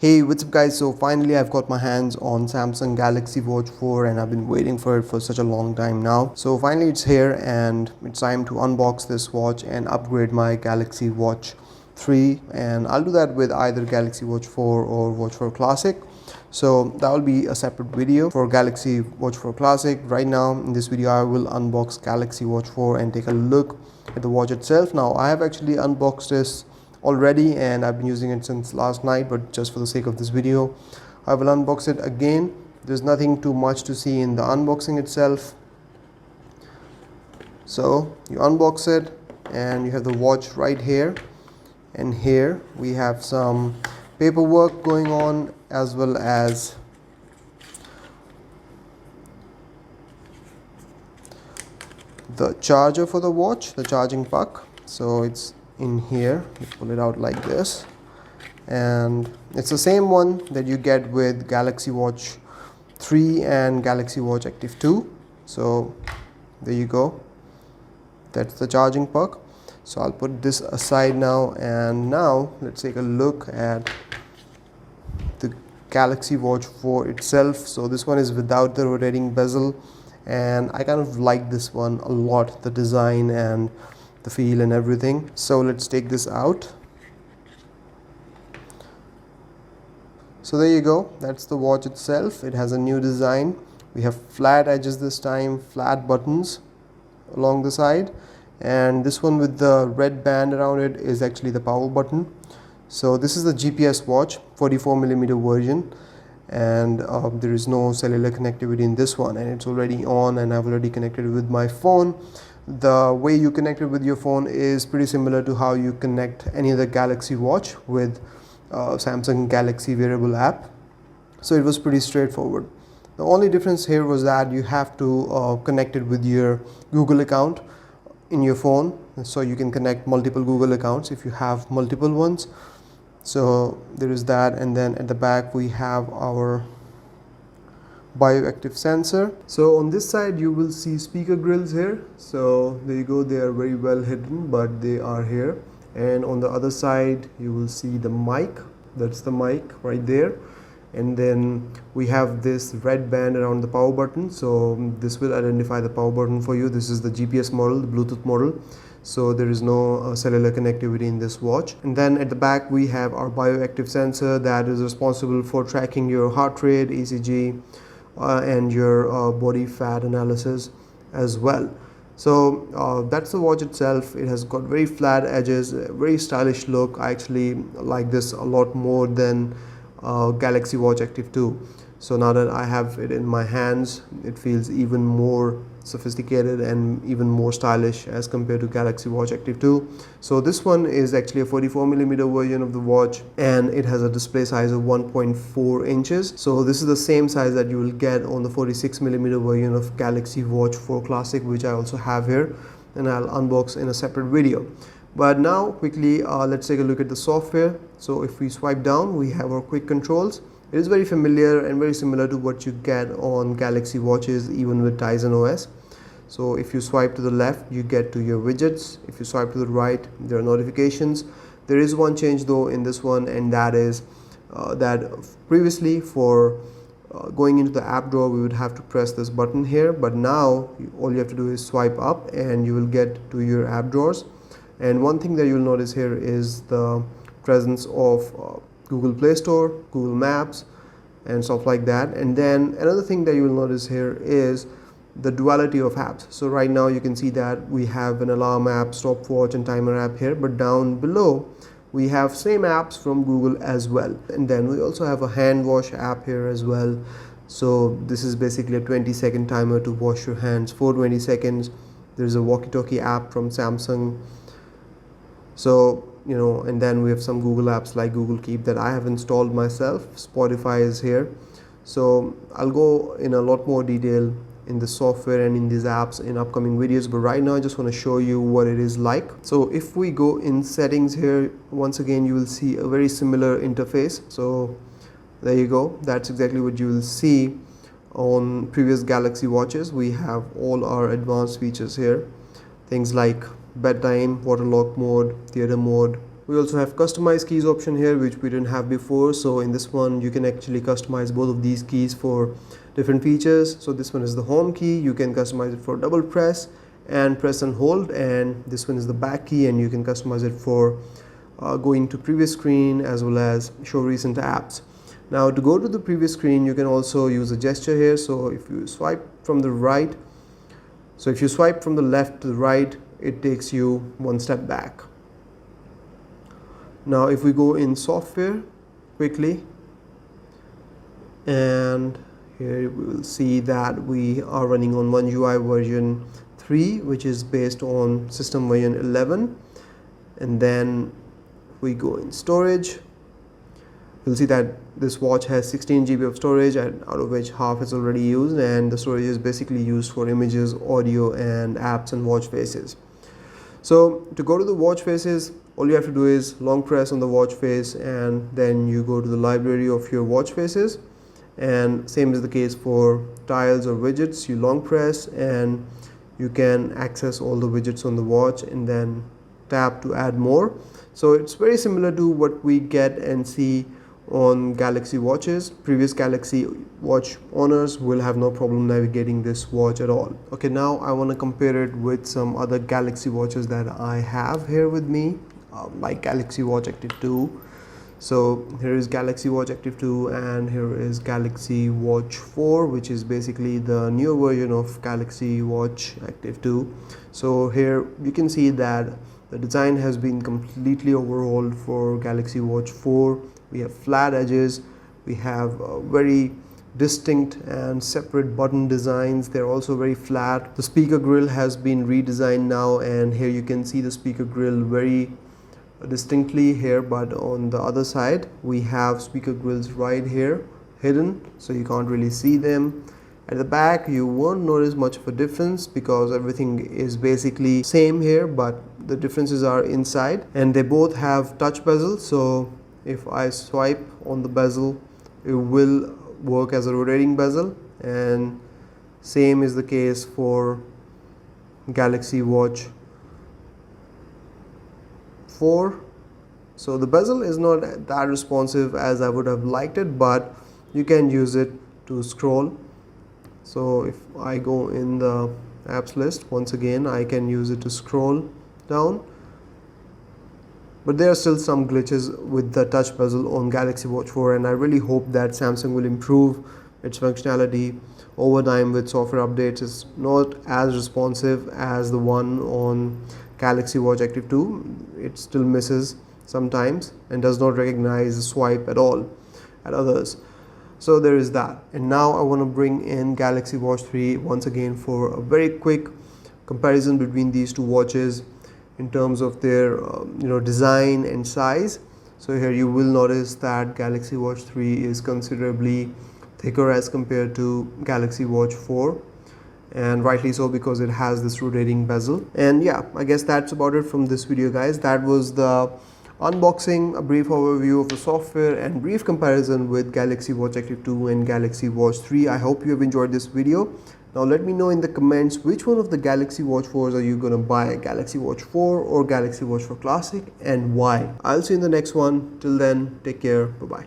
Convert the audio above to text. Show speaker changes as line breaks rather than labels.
Hey, what's up guys? So finally I've got my hands on Samsung Galaxy Watch 4 and I've been waiting for it for such a long time now. So finally it's here and it's time to unbox this watch and upgrade my Galaxy Watch 3, and I'll do that with either Galaxy Watch 4 or Watch 4 Classic. So that will be a separate video for Galaxy Watch 4 Classic. Right now in this video I will unbox Galaxy Watch 4 and take a look at the watch itself. Now I have actually unboxed this already and I've been using it since last night, but just for the sake of this video I will unbox it again. There's nothing too much to see in the unboxing itself. So you unbox it and you have the watch right here, and here we have some paperwork going on as well as the charger for the watch, the charging puck. So it's in here. You pull it out like this, and it's the same one that you get with Galaxy Watch 3 and Galaxy Watch Active 2. So there you go, that's the charging puck. So I'll put this aside now, and now let's take a look at the Galaxy Watch 4 itself. So this one is without the rotating bezel, and I kind of like this one a lot, the design and the feel and everything. So let's take this out. So there you go, that's the watch itself. It has a new design. We have flat edges this time, flat buttons along the side, and this one with the red band around it is actually the power button. So this is the GPS watch, 44mm version, and there is no cellular connectivity in this one, and it's already on and I've already connected it with my phone. The way you connect it with your phone is pretty similar to how you connect any other Galaxy watch with Samsung Galaxy wearable app. So it was pretty straightforward. The only difference here was that you have to connect it with your Google account in your phone, so you can connect multiple Google accounts if you have multiple ones. So there is that, and then at the back we have our bioactive sensor. So on this side you will see speaker grills here. So there you go, they are very well hidden, but they are here. And on the other side you will see the mic. That's the mic right there. And then we have this red band around the power button, so this will identify the power button for you. This is the GPS model, the Bluetooth model, so there is no cellular connectivity in this watch. And then at the back we have our bioactive sensor that is responsible for tracking your heart rate, ECG, and your body fat analysis as well. So that's the watch itself. It has got very flat edges, very stylish look. I actually like this a lot more than Galaxy Watch Active 2. So now that I have it in my hands, it feels even more sophisticated and even more stylish as compared to Galaxy Watch Active 2. So this one is actually a 44mm version of the watch, and it has a display size of 1.4 inches. So this is the same size that you will get on the 46mm version of Galaxy Watch 4 Classic, which I also have here, and I'll unbox in a separate video. But now quickly let's take a look at the software. So if we swipe down, we have our quick controls. It is very familiar and very similar to what you get on Galaxy watches, even with Tizen OS. So if you swipe to the left, you get to your widgets. If you swipe to the right, there are notifications. There is one change though in this one, and that is that previously for going into the app drawer we would have to press this button here, but now all you have to do is swipe up and you will get to your app drawers. And one thing that you'll notice here is the presence of Google Play Store, Google Maps, and stuff like that. And then another thing that you will notice here is the duality of apps. So right now you can see that we have an alarm app, stopwatch, and timer app here, but down below we have same apps from Google as well. And then we also have a hand wash app here as well. So this is basically a 20-second timer to wash your hands for 20 seconds. There's a walkie-talkie app from Samsung. So and then we have some Google apps like Google Keep that I have installed myself. Spotify is here. So I'll go in a lot more detail in the software and in these apps in upcoming videos, but right now I just want to show you what it is like. So if we go in settings here, once again you will see a very similar interface. So there you go, that's exactly what you will see on previous Galaxy watches. We have all our advanced features here, things like bedtime, water lock mode, theater mode, We also have customize keys option here, which we didn't have before. So in this one you can actually customize both of these keys for different features. So this one is the home key, you can customize it for double press and press and hold, and this one is the back key, and you can customize it for going to previous screen as well as show recent apps. Now to go to the previous screen, you can also use a gesture here. So if you swipe from the right, so if you swipe from the left to the right, it takes you one step back. Now if we go in software quickly, and here we will see that we are running on One UI version 3, which is based on system version 11. And then we go in storage, you'll see that this watch has 16 GB of storage, and out of which half is already used, and the storage is basically used for images, audio, and apps and watch faces. So to go to the watch faces, all you have to do is long press on the watch face, and then you go to the library of your watch faces. And same is the case for tiles or widgets. You long press and you can access all the widgets on the watch, and then tap to add more. So it's very similar to what we get and see on Galaxy watches. Previous Galaxy watch owners will have no problem navigating this watch at all. Okay, now I want to compare it with some other Galaxy watches that I have here with me, like Galaxy Watch Active 2. So here is Galaxy Watch Active 2, and here is Galaxy Watch 4, which is basically the newer version of Galaxy Watch Active 2. So here you can see that the design has been completely overhauled for Galaxy Watch 4. We have flat edges, we have very distinct and separate button designs. They're also very flat. The speaker grill has been redesigned now, and here you can see the speaker grill very distinctly here, but on the other side we have speaker grills right here hidden, so you can't really see them. At the back you won't notice much of a difference because everything is basically same here, but the differences are inside. And they both have touch bezel, so if I swipe on the bezel, it will work as a rotating bezel, and same is the case for Galaxy Watch 4. So the bezel is not that responsive as I would have liked it, but you can use it to scroll. So if I go in the apps list, once again I can use it to scroll down, but there are still some glitches with the touch bezel on Galaxy Watch 4, and I really hope that Samsung will improve its functionality over time with software updates. It's not as responsive as the one on Galaxy Watch Active 2. It still misses sometimes and does not recognize the swipe at all at others. So there is that. And now I want to bring in Galaxy Watch 3 once again for a very quick comparison between these two watches in terms of their design and size. So here you will notice that Galaxy Watch 3 is considerably thicker as compared to Galaxy Watch 4, and rightly so because it has this rotating bezel. And yeah, I guess that's about it from this video, guys. That was the unboxing, a brief overview of the software, and brief comparison with Galaxy Watch Active 2 and Galaxy Watch 3. I hope you have enjoyed this video. Now let me know in the comments which one of the Galaxy Watch 4s are you gonna buy, Galaxy Watch 4 or Galaxy Watch 4 Classic, and why. I'll see you in the next one. Till then, take care. Bye bye.